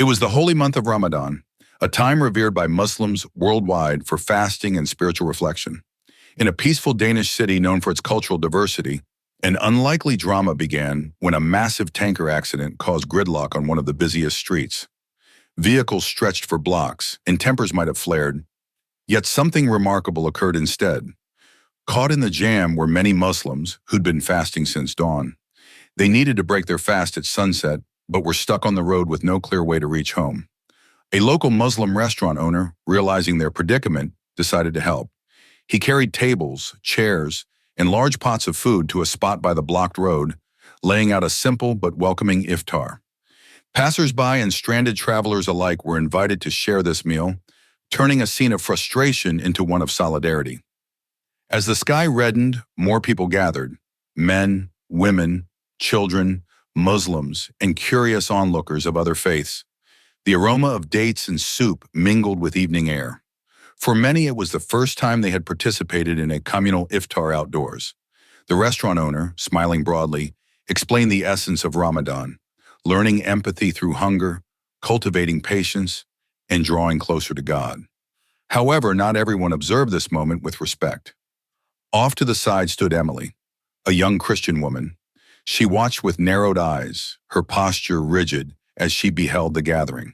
It was the holy month of Ramadan, a time revered by Muslims worldwide for fasting and spiritual reflection. In a peaceful Danish city known for its cultural diversity, an unlikely drama began when a massive tanker accident caused gridlock on one of the busiest streets. Vehicles stretched for blocks, and tempers might have flared. Yet something remarkable occurred instead. Caught in the jam were many Muslims who'd been fasting since dawn. They needed to break their fast at sunset, but were stuck on the road with no clear way to reach home. A local Muslim restaurant owner, realizing their predicament, decided to help. He carried tables, chairs, and large pots of food to a spot by the blocked road, laying out a simple but welcoming iftar. Passers-by and stranded travelers alike were invited to share this meal, turning a scene of frustration into one of solidarity. As the sky reddened, more people gathered: men, women, children, Muslims, and curious onlookers of other faiths. The aroma of dates and soup mingled with evening air. For many, it was the first time they had participated in a communal iftar outdoors. The restaurant owner, smiling broadly, explained the essence of Ramadan: learning empathy through hunger, cultivating patience, and drawing closer to God. However, not everyone observed this moment with respect. Off to the side stood Emily, a young Christian woman. She watched with narrowed eyes, her posture rigid as she beheld the gathering.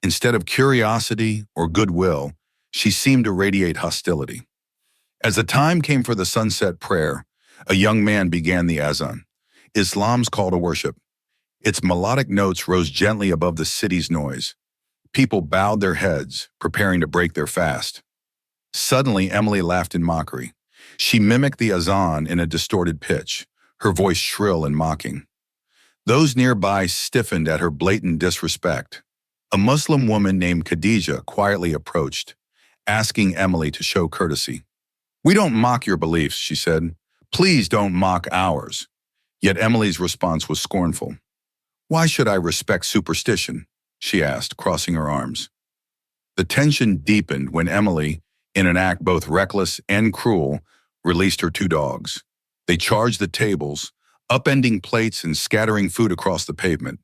Instead of curiosity or goodwill, she seemed to radiate hostility. As the time came for the sunset prayer, a young man began the Adhan, Islam's call to worship. Its melodic notes rose gently above the city's noise. People bowed their heads, preparing to break their fast. Suddenly, Emily laughed in mockery. She mimicked the Adhan in a distorted pitch, her voice shrill and mocking. Those nearby stiffened at her blatant disrespect. A Muslim woman named Khadija quietly approached, asking Emily to show courtesy. "We don't mock your beliefs," she said. "Please don't mock ours." Yet Emily's response was scornful. "Why should I respect superstition?" she asked, crossing her arms. The tension deepened when Emily, in an act both reckless and cruel, released her two dogs. They charged the tables, upending plates and scattering food across the pavement.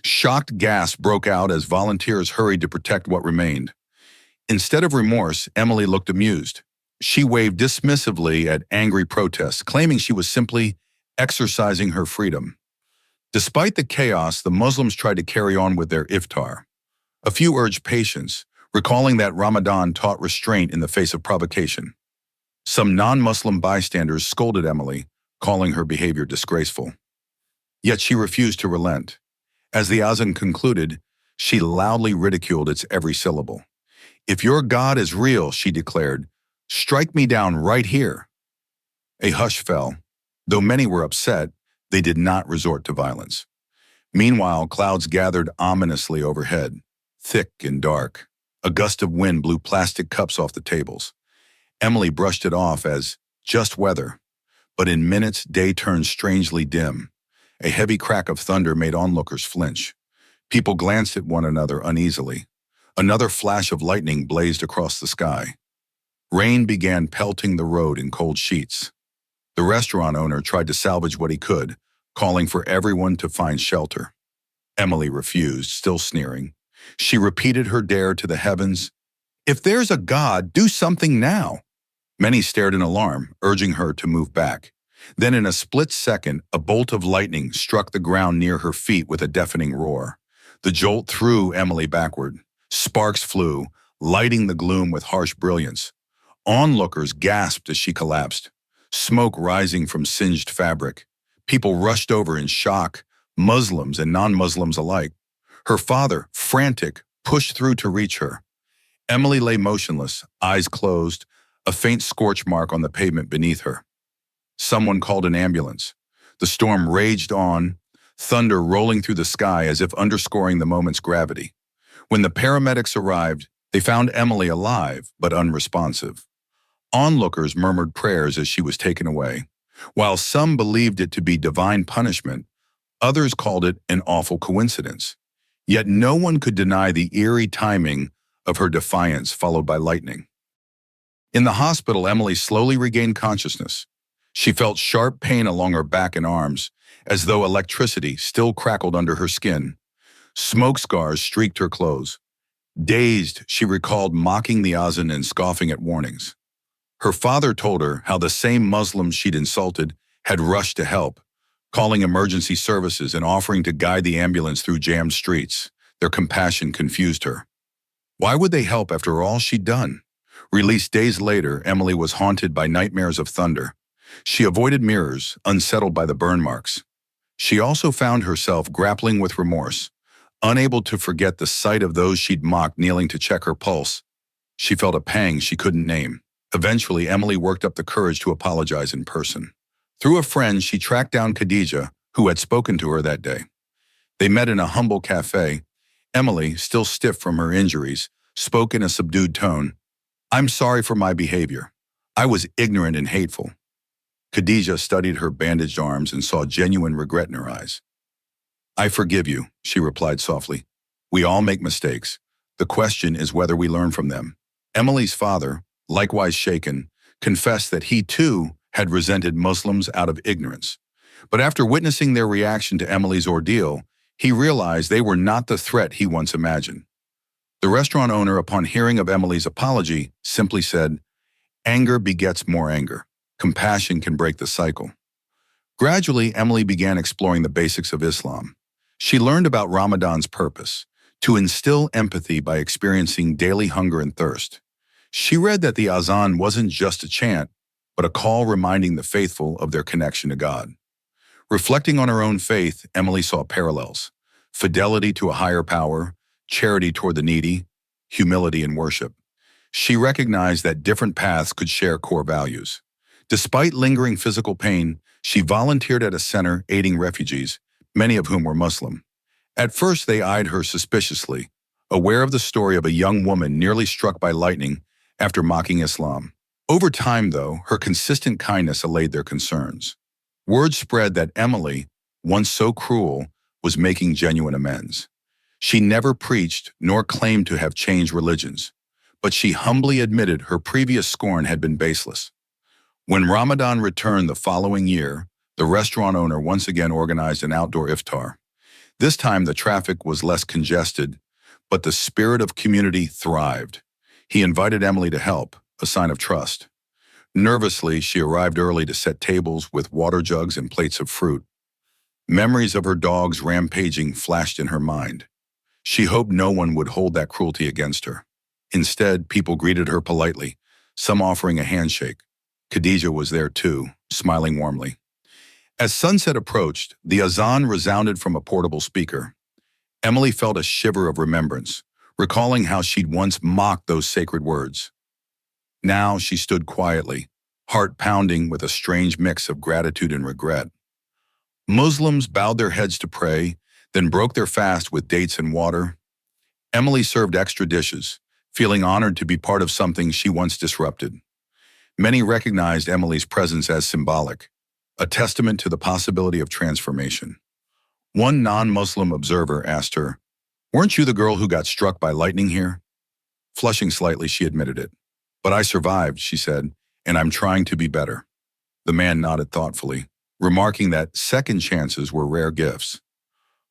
Shocked gasps broke out as volunteers hurried to protect what remained. Instead of remorse, Emily looked amused. She waved dismissively at angry protests, claiming she was simply exercising her freedom. Despite the chaos, the Muslims tried to carry on with their iftar. A few urged patience, recalling that Ramadan taught restraint in the face of provocation. Some non-Muslim bystanders scolded Emily, calling her behavior disgraceful. Yet she refused to relent. As the Adhan concluded, she loudly ridiculed its every syllable. "If your God is real," she declared, "strike me down right here." A hush fell. Though many were upset, they did not resort to violence. Meanwhile, clouds gathered ominously overhead, thick and dark. A gust of wind blew plastic cups off the tables. Emily brushed it off as just weather, but in minutes day turned strangely dim. A heavy crack of thunder made onlookers flinch. People glanced at one another uneasily. Another flash of lightning blazed across the sky. Rain began pelting the road in cold sheets. The restaurant owner tried to salvage what he could, calling for everyone to find shelter. Emily refused, still sneering. She repeated her dare to the heavens. "If there's a God, do something now." Many stared in alarm, urging her to move back. Then in a split second, a bolt of lightning struck the ground near her feet with a deafening roar. The jolt threw Emily backward. Sparks flew, lighting the gloom with harsh brilliance. Onlookers gasped as she collapsed, smoke rising from singed fabric. People rushed over in shock, Muslims and non-Muslims alike. Her father, frantic, pushed through to reach her. Emily lay motionless, eyes closed, a faint scorch mark on the pavement beneath her. Someone called an ambulance. The storm raged on, thunder rolling through the sky as if underscoring the moment's gravity. When the paramedics arrived, they found Emily alive but unresponsive. Onlookers murmured prayers as she was taken away. While some believed it to be divine punishment, others called it an awful coincidence. Yet no one could deny the eerie timing of her defiance followed by lightning. In the hospital, Emily slowly regained consciousness. She felt sharp pain along her back and arms, as though electricity still crackled under her skin. Smoke scars streaked her clothes. Dazed, she recalled mocking the Azan and scoffing at warnings. Her father told her how the same Muslims she'd insulted had rushed to help, calling emergency services and offering to guide the ambulance through jammed streets. Their compassion confused her. Why would they help after all she'd done? Released days later, Emily was haunted by nightmares of thunder. She avoided mirrors, unsettled by the burn marks. She also found herself grappling with remorse, unable to forget the sight of those she'd mocked kneeling to check her pulse. She felt a pang she couldn't name. Eventually, Emily worked up the courage to apologize in person. Through a friend, she tracked down Khadija, who had spoken to her that day. They met in a humble cafe. Emily, still stiff from her injuries, spoke in a subdued tone. "I'm sorry for my behavior. I was ignorant and hateful." Khadija studied her bandaged arms and saw genuine regret in her eyes. "I forgive you," she replied softly. "We all make mistakes. The question is whether we learn from them." Emily's father, likewise shaken, confessed that he too had resented Muslims out of ignorance. But after witnessing their reaction to Emily's ordeal, he realized they were not the threat he once imagined. The restaurant owner, upon hearing of Emily's apology, simply said, "Anger begets more anger. Compassion can break the cycle." Gradually, Emily began exploring the basics of Islam. She learned about Ramadan's purpose, to instill empathy by experiencing daily hunger and thirst. She read that the Azan wasn't just a chant, but a call reminding the faithful of their connection to God. Reflecting on her own faith, Emily saw parallels: fidelity to a higher power, charity toward the needy, humility in worship. She recognized that different paths could share core values. Despite lingering physical pain, she volunteered at a center aiding refugees, many of whom were Muslim. At first, they eyed her suspiciously, aware of the story of a young woman nearly struck by lightning after mocking Islam. Over time, though, her consistent kindness allayed their concerns. Word spread that Emily, once so cruel, was making genuine amends. She never preached nor claimed to have changed religions, but she humbly admitted her previous scorn had been baseless. When Ramadan returned the following year, the restaurant owner once again organized an outdoor iftar. This time the traffic was less congested, but the spirit of community thrived. He invited Emily to help, a sign of trust. Nervously, she arrived early to set tables with water jugs and plates of fruit. Memories of her dogs rampaging flashed in her mind. She hoped no one would hold that cruelty against her. Instead, people greeted her politely, some offering a handshake. Khadija was there too, smiling warmly. As sunset approached, the azan resounded from a portable speaker. Emily felt a shiver of remembrance, recalling how she'd once mocked those sacred words. Now she stood quietly, heart pounding with a strange mix of gratitude and regret. Muslims bowed their heads to pray, then broke their fast with dates and water. Emily served extra dishes, feeling honored to be part of something she once disrupted. Many recognized Emily's presence as symbolic, a testament to the possibility of transformation. One non-Muslim observer asked her, "Weren't you the girl who got struck by lightning here?" Flushing slightly, she admitted it. "But I survived," she said, "and I'm trying to be better." The man nodded thoughtfully, remarking that second chances were rare gifts.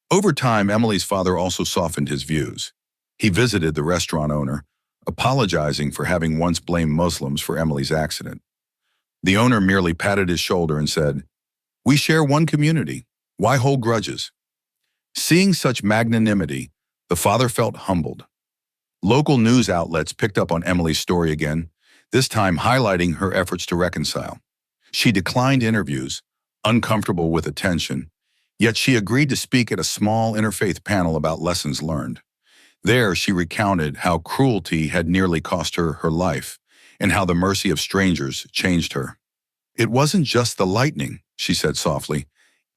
Over time, Emily's father also softened his views. He visited the restaurant owner, apologizing for having once blamed Muslims for Emily's accident. The owner merely patted his shoulder and said, "We share one community. Why hold grudges?" Seeing such magnanimity, the father felt humbled. Local news outlets picked up on Emily's story again, this time highlighting her efforts to reconcile. She declined interviews, uncomfortable with attention, yet she agreed to speak at a small interfaith panel about lessons learned. There, she recounted how cruelty had nearly cost her her life, and how the mercy of strangers changed her. "It wasn't just the lightning," she said softly.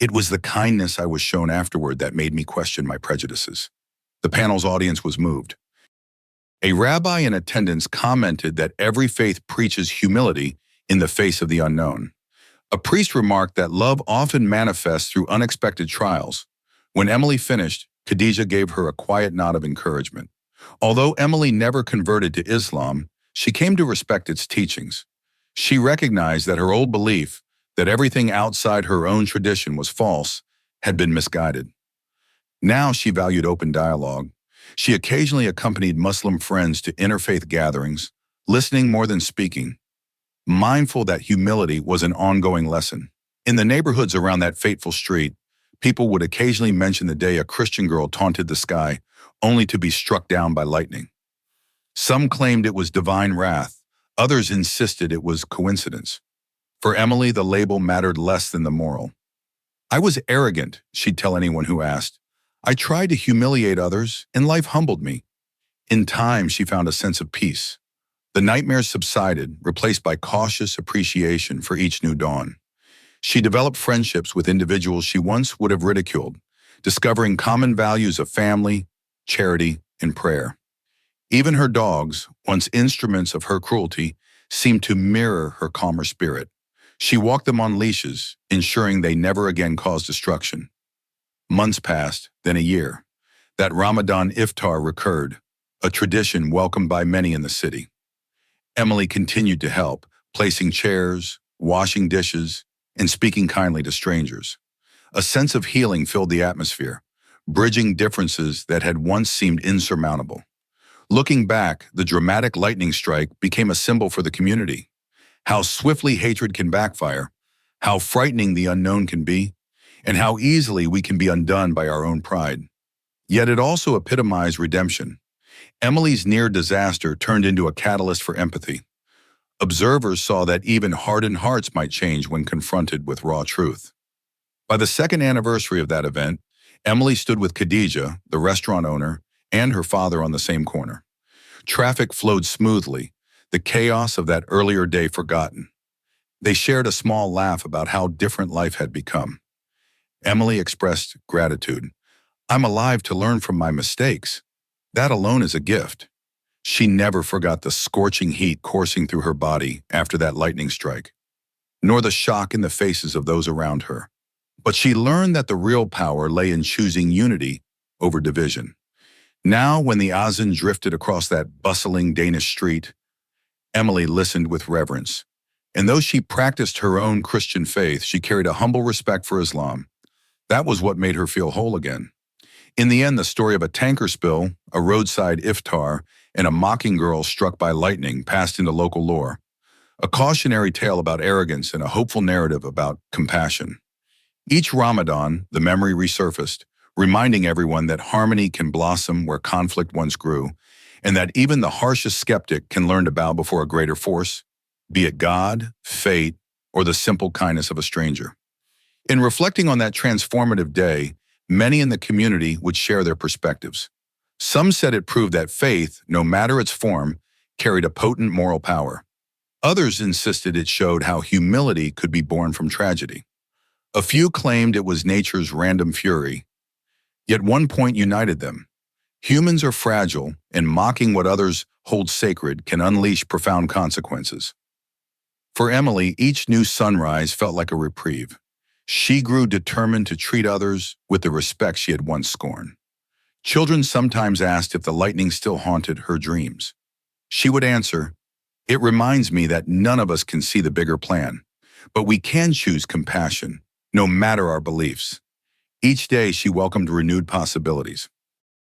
"It was the kindness I was shown afterward that made me question my prejudices." The panel's audience was moved. A rabbi in attendance commented that every faith preaches humility in the face of the unknown. A priest remarked that love often manifests through unexpected trials. When Emily finished, Khadija gave her a quiet nod of encouragement. Although Emily never converted to Islam, she came to respect its teachings. She recognized that her old belief that everything outside her own tradition was false had been misguided. Now she valued open dialogue. She occasionally accompanied Muslim friends to interfaith gatherings, listening more than speaking, mindful that humility was an ongoing lesson. In the neighborhoods around that fateful street, people would occasionally mention the day a Christian girl taunted the sky, only to be struck down by lightning. Some claimed it was divine wrath, others insisted it was coincidence. For Emily, the label mattered less than the moral. "I was arrogant," she'd tell anyone who asked. "I tried to humiliate others, and life humbled me." In time, she found a sense of peace. The nightmares subsided, replaced by cautious appreciation for each new dawn. She developed friendships with individuals she once would have ridiculed, discovering common values of family, charity, and prayer. Even her dogs, once instruments of her cruelty, seemed to mirror her calmer spirit. She walked them on leashes, ensuring they never again caused destruction. Months passed, then a year. That Ramadan iftar recurred, a tradition welcomed by many in the city. Emily continued to help, placing chairs, washing dishes, and speaking kindly to strangers. A sense of healing filled the atmosphere, bridging differences that had once seemed insurmountable. Looking back, the dramatic lightning strike became a symbol for the community. How swiftly hatred can backfire, how frightening the unknown can be, and how easily we can be undone by our own pride. Yet it also epitomized redemption. Emily's near disaster turned into a catalyst for empathy. Observers saw that even hardened hearts might change when confronted with raw truth. By the second anniversary of that event, Emily stood with Khadija, the restaurant owner, and her father on the same corner. Traffic flowed smoothly, the chaos of that earlier day forgotten. They shared a small laugh about how different life had become. Emily expressed gratitude. "I'm alive to learn from my mistakes. That alone is a gift." She never forgot the scorching heat coursing through her body after that lightning strike, nor the shock in the faces of those around her. But she learned that the real power lay in choosing unity over division. Now, when the Azan drifted across that bustling Danish street, Emily listened with reverence. And though she practiced her own Christian faith, she carried a humble respect for Islam. That was what made her feel whole again. In the end, the story of a tanker spill, a roadside iftar, and a mocking girl struck by lightning passed into local lore. A cautionary tale about arrogance and a hopeful narrative about compassion. Each Ramadan, the memory resurfaced, reminding everyone that harmony can blossom where conflict once grew, and that even the harshest skeptic can learn to bow before a greater force, be it God, fate, or the simple kindness of a stranger. In reflecting on that transformative day, many in the community would share their perspectives. Some said it proved that faith, no matter its form, carried a potent moral power. Others insisted it showed how humility could be born from tragedy. A few claimed it was nature's random fury. Yet one point united them. Humans are fragile, and mocking what others hold sacred can unleash profound consequences. For Emily, each new sunrise felt like a reprieve. She grew determined to treat others with the respect she had once scorned. Children sometimes asked if the lightning still haunted her dreams. She would answer, "It reminds me that none of us can see the bigger plan, but we can choose compassion, no matter our beliefs." Each day she welcomed renewed possibilities.